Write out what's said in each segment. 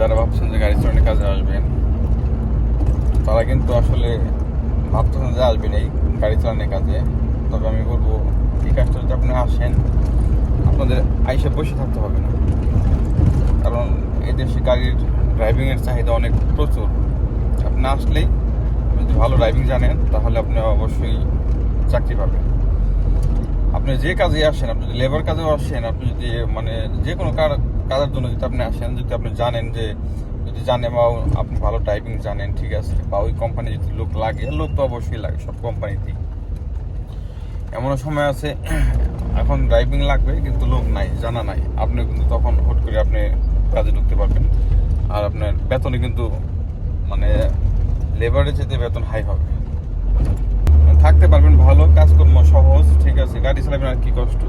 যারা ভাবছেন যে গাড়ি চালানোর কাজে আসবেন, তারা কিন্তু আসলে ভাবতেছেন যে আসবেন এই গাড়ি চালানোর কাজে। তবে আমি বলবো এই কাজটা যদি আপনি আসেন, আপনাদের আইসে বসে থাকতে হবে না। কারণ এই দেশে গাড়ির ড্রাইভিংয়ের চাহিদা অনেক প্রচুর। আপনি আসলেই যদি ভালো ড্রাইভিং জানেন তাহলে আপনি অবশ্যই চাকরি পাবেন। আপনি যে কাজে আসেন, আপনি যদি লেবার কাজেও আসেন, আপনি যদি মানে যে কোনো কাজের জন্য যদি আপনি আসেন, যদি আপনি জানেন যে যদি জানেন বা আপনি ভালো ড্রাইভিং জানেন, ঠিক আছে, বা ওই কোম্পানি যদি লোক লাগে, লোক তো অবশ্যই লাগে সব কোম্পানিতেই। এমনও সময় আছে এখন ড্রাইভিং লাগবে কিন্তু লোক নাই, জানা নাই, আপনি কিন্তু তখন হুট করে আপনি কাজে ঢুকতে পারবেন। আর আপনার বেতনে কিন্তু মানে লেবারের যেতে বেতন হাই হবে, থাকতে পারবেন, ভালো কাজকর্ম সহজ, ঠিক আছে, গাড়ি চালাবেন আর কি কষ্ট।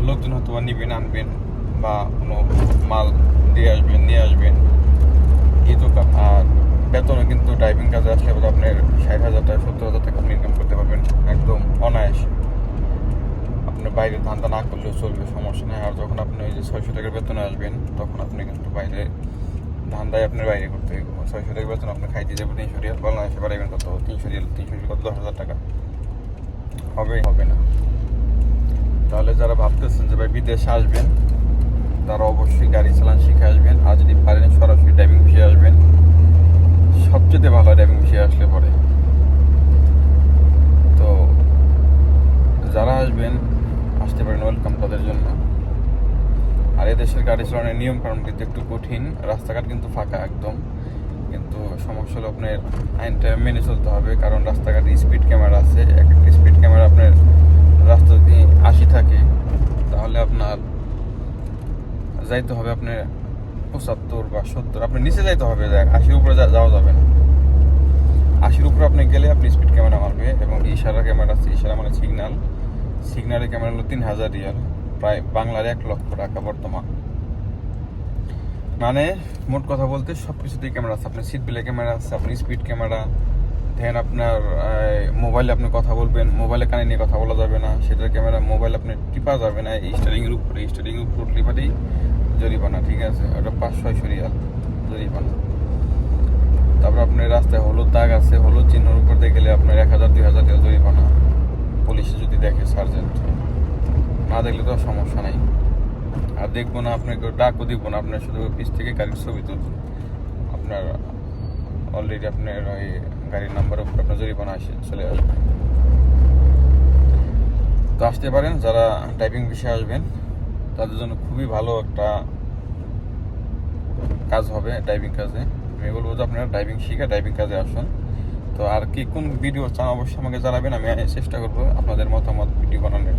লোকজন হয়তো নিবেন, আনবেন, বা কোনো মাল দিয়ে আসবেন, নিয়ে আসবেন, এই তো কাজ। আর বেতনও কিন্তু ড্রাইভিং কাজে আসলে আপনার 60,000 টাকা 70,000 টাকা আপনি ইনকাম করতে পারবেন একদম অনায়াসে। আপনি বাইরে ধান্দা না করলেও চলবে, সমস্যা নেই। আর যখন আপনি ওই যে 600 টাকার বেতনে আসবেন, তখন আপনি কিন্তু বাইরে ধান্দায় আপনার বাইরে করতে হবে। 600 টাকার বেতন আপনি খাইতে যাবেন 300 রিয়াল, বাংলাদেশে বাড়াইবেন কত? 300 রিয়াল, 300 রিয়াল কত? 10,000 টাকা হবে না। তাহলে যারা ভাবতেছেন যে ভাই বিদেশে আসবেন, তারা অবশ্যই গাড়ি চালান শিখে আসবেন। আর যদি পারেন সরাসরি ড্রাইভিং শিখে আসবেন, সবচেয়ে ভালো ড্রাইভিং শিখে আসলে পরে। তো যারা আসবেন, আসতে পারেন, ওয়েলকাম তাদের জন্য। আর এদেশের গাড়ি চালানোর নিয়ম কারণ কিন্তু একটু কঠিন, রাস্তাঘাট কিন্তু ফাঁকা একদম, কিন্তু সমস্যা হলো আপনার আইনটা মেনে চলতে হবে। কারণ রাস্তাঘাটে স্পিড ক্যামেরা আছে, এক একটা স্পিড ক্যামেরা আপনার রাস্তা যদি 80 থাকে, তাহলে আপনার যাইতে হবে আপনার 75 বা 70, আপনার নিচে যাইতে হবে, 80-র উপরে যাওয়া যাবে না। 80-র উপরে আপনি গেলে আপনি স্পিড ক্যামেরা মারবে। এবং ইশারা ক্যামেরা আছে, ইশারা মানে সিগন্যালের ক্যামেরা হলো 3,000 রিয়াল, প্রায় বাংলার 1 লক্ষ টাকা বর্তমান। মানে মোট কথা বলতে সব কিছুতেই ক্যামেরা আছে। আপনার সিট বেল্টে ক্যামেরা আছে, আপনি স্পিড ক্যামেরা দেন, আপনার মোবাইলে আপনি কথা বলবেন, মোবাইলে কানে নিয়ে কথা বলা যাবে না, সেটার ক্যামেরা মোবাইল আপনি টিপা যাবে না। স্টিয়ারিংয়ের উপরে উঠলে পারেই জরিমানা, ঠিক আছে, ওটা 500-600 রিয়াল জরিমানা। তারপর আপনার রাস্তায় হলুদ দাগ আছে, হলুদ চিহ্নের উপর দিয়ে গেলে আপনার 1,000-2,000 রিয়াল জরিমানা, পুলিশে যদি দেখে, সার্জেন্ট না দেখলে তো সমস্যা নাই। আর দেখবো না, আপনাকে ডাকও দিব না, আপনার শুধু পিছ থেকে গাড়ির ছবি তুলব, আপনার অলরেডি আপনার ওই গাড়ির নাম্বারের উপর আপনার জরিমানা চলে আসবে। তো আসতে পারেন, যারা ড্রাইভিং বিষয়ে আসবেন তাদের জন্য খুবই ভালো একটা কাজ হবে ড্রাইভিং কাজে। আমি বলবো যে আপনারা ড্রাইভিং শিখে ড্রাইভিং কাজে আসুন। তো আর কি কোন ভিডিও চান অবশ্যই আমাকে জানাবেন, আমি চেষ্টা করবো আপনাদের মতামত ভিডিও বানানোর।